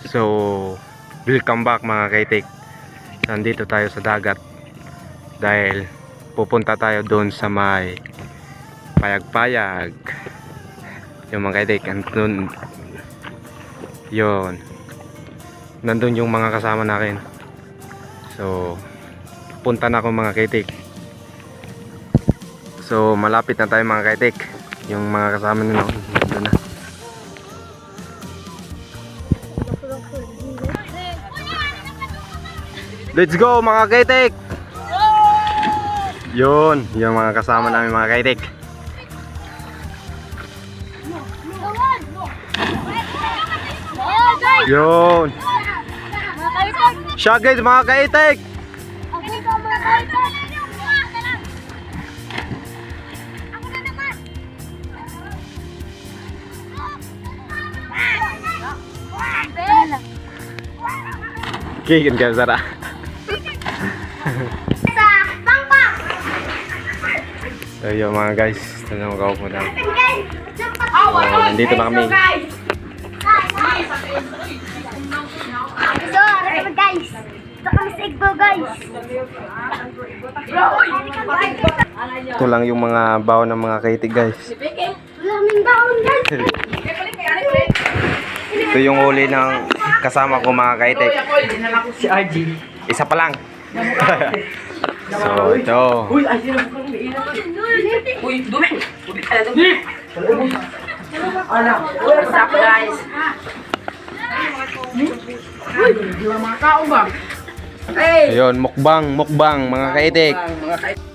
So, welcome back mga kaitik. Nandito tayo sa dagat dahil pupunta tayo doon sa may payag-payag. Yung mga kaitik, andun yun, nandun yung mga kasama natin. So, punta na ako mga kaitik. So, malapit na tayo mga kaitik. Yung mga kasama nyo nandun na. Let's go mga kaitik! Yun, yung mga kasama namin mga kaitik. Yun. Siya guys mga kaitik! Kikin ka Zara. So yun mga guys, ito na magkaupo na. Nandito na kami. So, ano guys? Ito kami sa Igbo guys. Ito lang yung mga baon ng mga kaitik guys. Laming baon guys. Ito yung huli ng kasama ko mga kaitik. Si RG. Isa pa lang. So ito. Uy, ay sino ko Uy, dumi. Dumi ka na dumi. Ala, what's up guys? Uy, di ba mga tao ba? Hey! Ayun, mukbang mga kaitik. Mga kaitik.